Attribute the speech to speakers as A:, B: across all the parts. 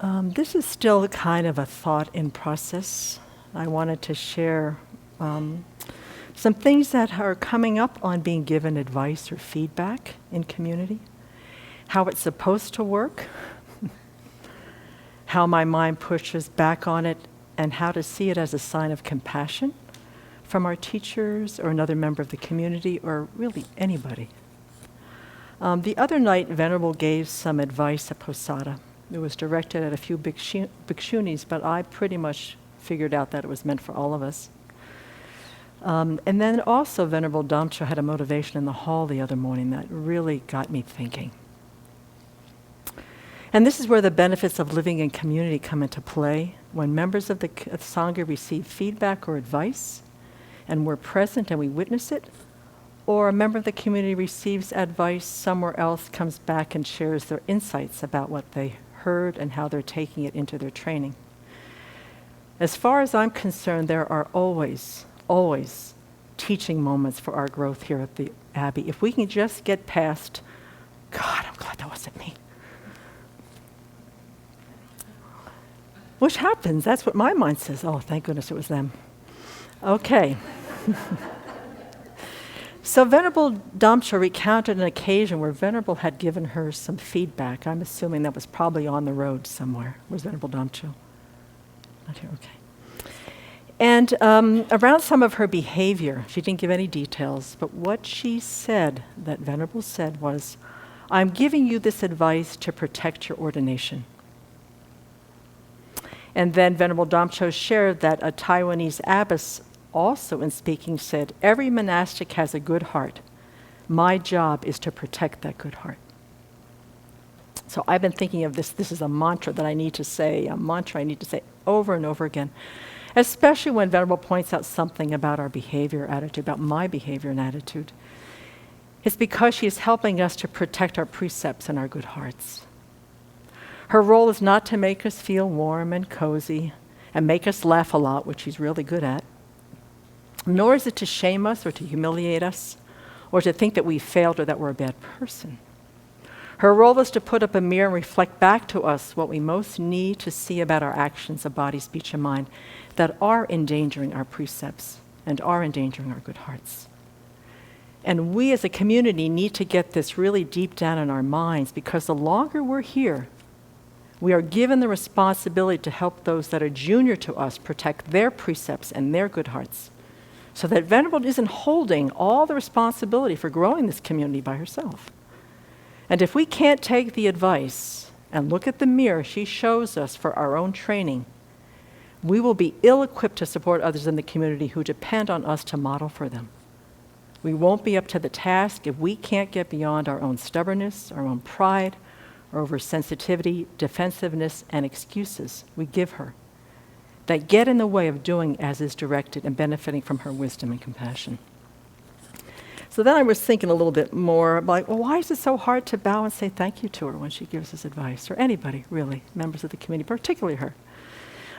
A: This is still kind of a thought in process. I wanted to share some things that are coming up on being given advice or feedback in community, how it's supposed to work, how my mind pushes back on it, and how to see it as a sign of compassion from our teachers or another member of the community or really anybody. The other night, Venerable gave some advice at Posada. It was directed at a few bhikshunis, but I pretty much figured out that it was meant for all of us. And then also Venerable Damcho had a motivation in the hall the other morning that really got me thinking. And this is where the benefits of living in community come into play. When members of the Sangha receive feedback or advice, and we're present and we witness it, or a member of the community receives advice somewhere else, comes back and shares their insights about what they heard and how they're taking it into their training. As far as I'm concerned, there are always teaching moments for our growth here at the Abbey. If we can just get past, God, I'm glad that wasn't me. Which happens, that's what my mind says. Oh, thank goodness it was them. Okay. So Venerable Damcho recounted an occasion where Venerable had given her some feedback. I'm assuming that was probably on the road somewhere. Was Venerable Damcho? Not here, okay. And around some of her behavior, she didn't give any details, but what she said, that Venerable said was, I'm giving you this advice to protect your ordination. And then Venerable Damcho shared that a Taiwanese abbess also in speaking said, every monastic has a good heart. My job is to protect that good heart. So I've been thinking of this is a mantra that I need to say, over and over again, especially when Venerable points out something about our behavior, attitude, about my behavior and attitude. It's because she is helping us to protect our precepts and our good hearts. Her role is not to make us feel warm and cozy and make us laugh a lot, which she's really good at, nor is it to shame us or to humiliate us or to think that we failed or that we're a bad person. Her role is to put up a mirror and reflect back to us what we most need to see about our actions of body, speech, and mind that are endangering our precepts and are endangering our good hearts. And we as a community need to get this really deep down in our minds, because the longer we're here, we are given the responsibility to help those that are junior to us protect their precepts and their good hearts, so that Venerable isn't holding all the responsibility for growing this community by herself. And if we can't take the advice and look at the mirror she shows us for our own training, we will be ill-equipped to support others in the community who depend on us to model for them. We won't be up to the task if we can't get beyond our own stubbornness, our own pride, our oversensitivity, defensiveness, and excuses we give her that get in the way of doing as is directed and benefiting from her wisdom and compassion. So then I was thinking a little bit more, like, well, why is it so hard to bow and say thank you to her when she gives us advice, or anybody, really, members of the community, particularly her?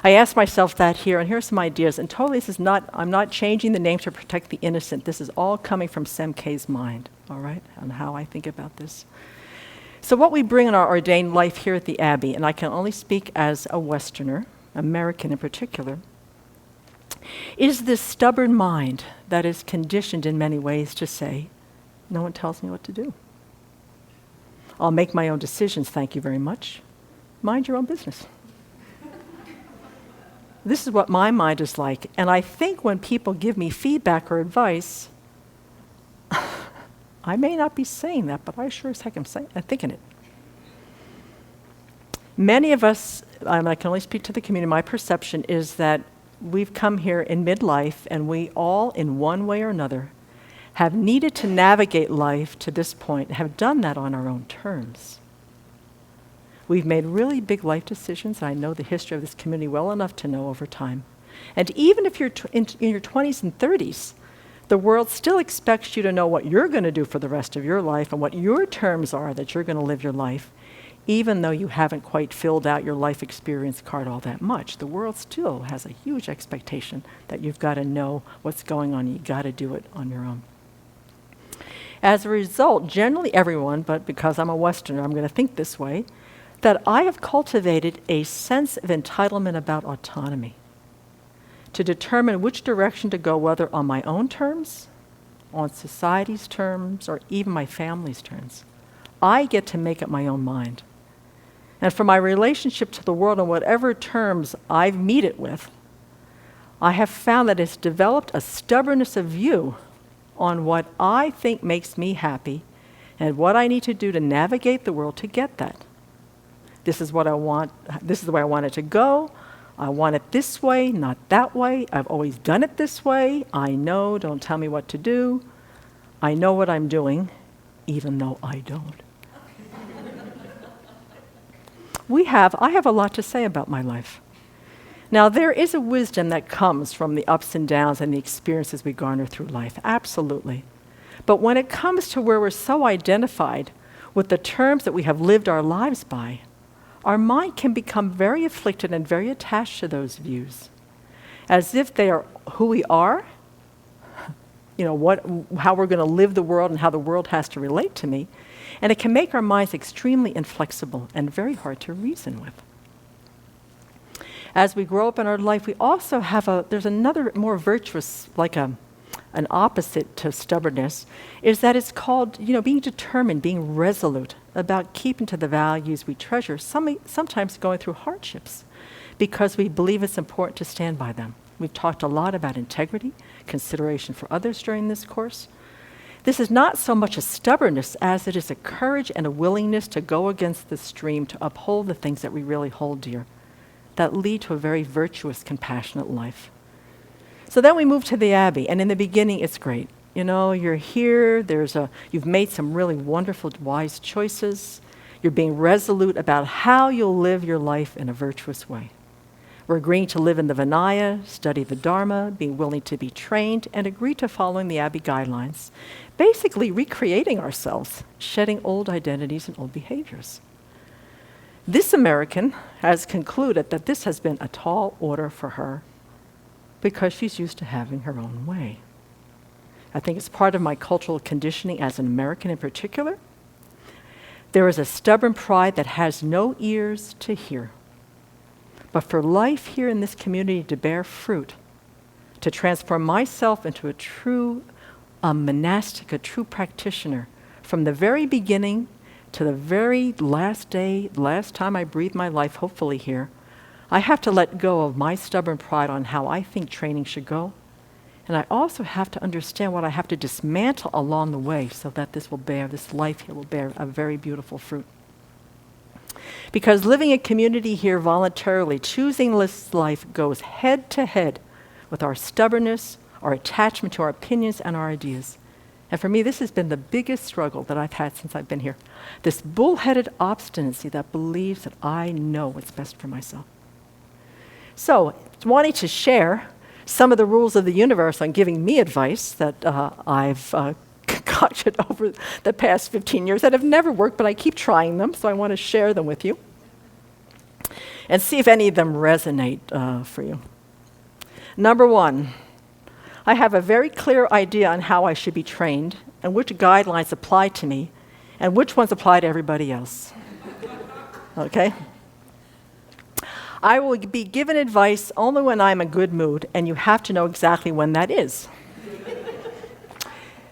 A: I asked myself that here, and here are some ideas, and totally this is not, I'm not changing the name to protect the innocent. This is all coming from Semke's mind, all right, on how I think about this. So what we bring in our ordained life here at the Abbey, and I can only speak as a Westerner, American in particular, is this stubborn mind that is conditioned in many ways to say, no one tells me what to do. I'll make my own decisions, thank you very much. Mind your own business. This is what my mind is like, and I think when people give me feedback or advice, I may not be saying that, but I sure as heck am thinking it. Many of us, I can only speak to the community, my perception is that we've come here in midlife and we all, in one way or another, have needed to navigate life to this point, have done that on our own terms. We've made really big life decisions. I know the history of this community well enough to know over time. And even if you're in your 20s and 30s, the world still expects you to know what you're going to do for the rest of your life and what your terms are that you're going to live your life, even though you haven't quite filled out your life experience card all that much. The world still has a huge expectation that you've got to know what's going on. You've got to do it on your own. As a result, generally everyone, but because I'm a Westerner, I'm going to think this way, that I have cultivated a sense of entitlement about autonomy, to determine which direction to go, whether on my own terms, on society's terms, or even my family's terms. I get to make up my own mind. And for my relationship to the world on whatever terms I meet it with, I have found that it's developed a stubbornness of view on what I think makes me happy and what I need to do to navigate the world to get that. This is what I want. This is the way I want it to go. I want it this way, not that way. I've always done it this way. I know, don't tell me what to do. I know what I'm doing, even though I don't. I have a lot to say about my life. Now, there is a wisdom that comes from the ups and downs and the experiences we garner through life, absolutely. But when it comes to where we're so identified with the terms that we have lived our lives by, our mind can become very afflicted and very attached to those views, as if they are who we are, how we're going to live the world and how the world has to relate to me. And it can make our minds extremely inflexible and very hard to reason with. As we grow up in our life, we also have there's another more virtuous, an opposite to stubbornness, is that it's called, being determined, being resolute about keeping to the values we treasure, sometimes going through hardships, because we believe it's important to stand by them. We've talked a lot about integrity, consideration for others during this course. This is not so much a stubbornness as it is a courage and a willingness to go against the stream, to uphold the things that we really hold dear, that lead to a very virtuous, compassionate life. So then we move to the Abbey, and in the beginning it's great. You're here, you've made some really wonderful, wise choices. You're being resolute about how you'll live your life in a virtuous way. We're agreeing to live in the Vinaya, study the Dharma, being willing to be trained, and agree to following the Abbey guidelines, basically recreating ourselves, shedding old identities and old behaviors. This American has concluded that this has been a tall order for her because she's used to having her own way. I think it's part of my cultural conditioning as an American in particular. There is a stubborn pride that has no ears to hear. But for life here in this community to bear fruit, to transform myself into a true monastic, a true practitioner, from the very beginning to the very last day, last time I breathe my life, hopefully here, I have to let go of my stubborn pride on how I think training should go. And I also have to understand what I have to dismantle along the way so that this life here will bear a very beautiful fruit. Because living in community here voluntarily, choosing this life goes head to head with our stubbornness, our attachment to our opinions and our ideas. And for me, this has been the biggest struggle that I've had since I've been here. This bullheaded obstinacy that believes that I know what's best for myself. So, wanting to share some of the rules of the universe on giving me advice that I've concocted over the past 15 years that have never worked, but I keep trying them, so I want to share them with you and see if any of them resonate for you. Number one, I have a very clear idea on how I should be trained and which guidelines apply to me and which ones apply to everybody else. Okay? I will be given advice only when I'm in a good mood, and you have to know exactly when that is.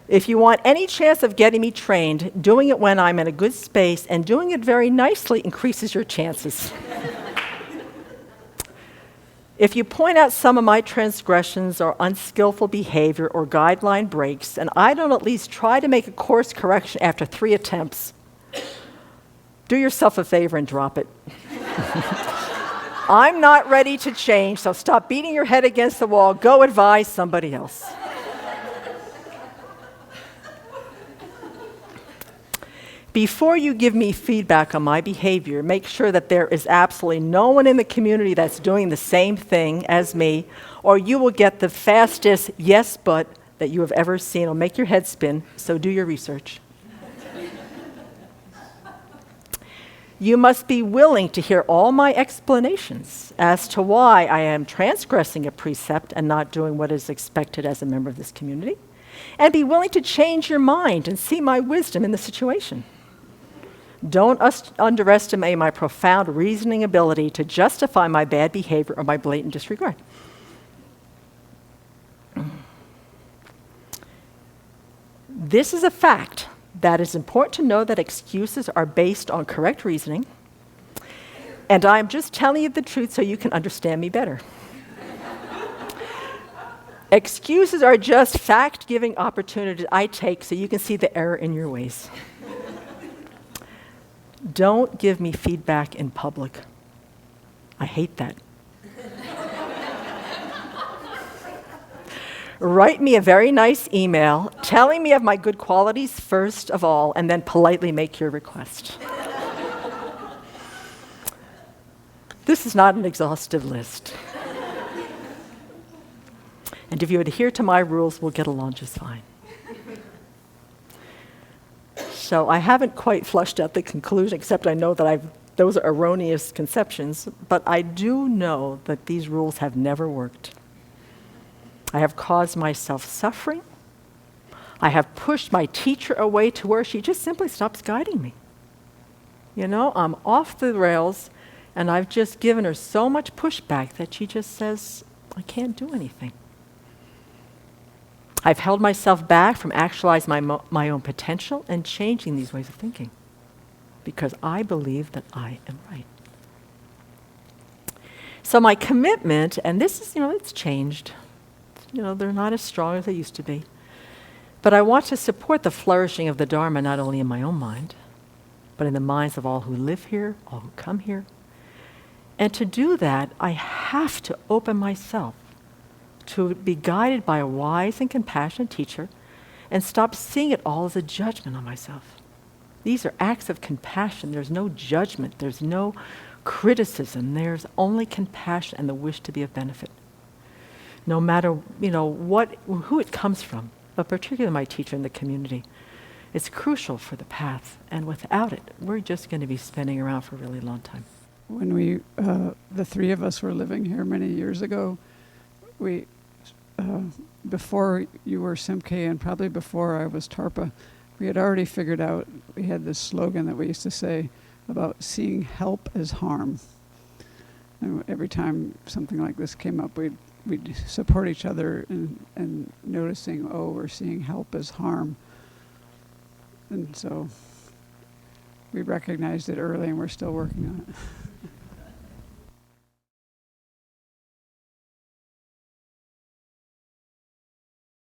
A: If you want any chance of getting me trained, doing it when I'm in a good space and doing it very nicely increases your chances. If you point out some of my transgressions or unskillful behavior or guideline breaks, and I don't at least try to make a course correction after 3 attempts, do yourself a favor and drop it. I'm not ready to change, so stop beating your head against the wall. Go advise somebody else. Before you give me feedback on my behavior, make sure that there is absolutely no one in the community that's doing the same thing as me, or you will get the fastest yes but that you have ever seen. It'll make your head spin, so do your research. You must be willing to hear all my explanations as to why I am transgressing a precept and not doing what is expected as a member of this community, and be willing to change your mind and see my wisdom in the situation. Don't underestimate my profound reasoning ability to justify my bad behavior or my blatant disregard. This is a fact that is important to know, that excuses are based on correct reasoning, and I'm just telling you the truth so you can understand me better. Excuses are just fact-giving opportunities I take so you can see the error in your ways. Don't give me feedback in public. I hate that. Write me a very nice email telling me of my good qualities first of all, and then politely make your request. This is not an exhaustive list. And if you adhere to my rules, we'll get along just fine. So I haven't quite flushed out the conclusion, except I know that those are erroneous conceptions, but I do know that these rules have never worked. I have caused myself suffering. I have pushed my teacher away to where she just simply stops guiding me. You know, I'm off the rails, and I've just given her so much pushback that she just says, I can't do anything. I've held myself back from actualizing my own potential and changing these ways of thinking because I believe that I am right. So my commitment, and this is, it's changed. They're not as strong as they used to be. But I want to support the flourishing of the Dharma not only in my own mind, but in the minds of all who live here, all who come here. And to do that, I have to open myself to be guided by a wise and compassionate teacher and stop seeing it all as a judgment on myself. These are acts of compassion. There's no judgment. There's no criticism. There's only compassion and the wish to be of benefit. No matter, who it comes from, but particularly my teacher in the community. It's crucial for the path, and without it, we're just going to be spinning around for a really long time.
B: When the three of us were living here many years ago, we, before you were Simke and probably before I was Tarpa, we had already figured out, we had this slogan that we used to say about seeing help as harm. And every time something like this came up, we'd support each other and noticing, we're seeing help as harm. And so we recognized it early and we're still working on it.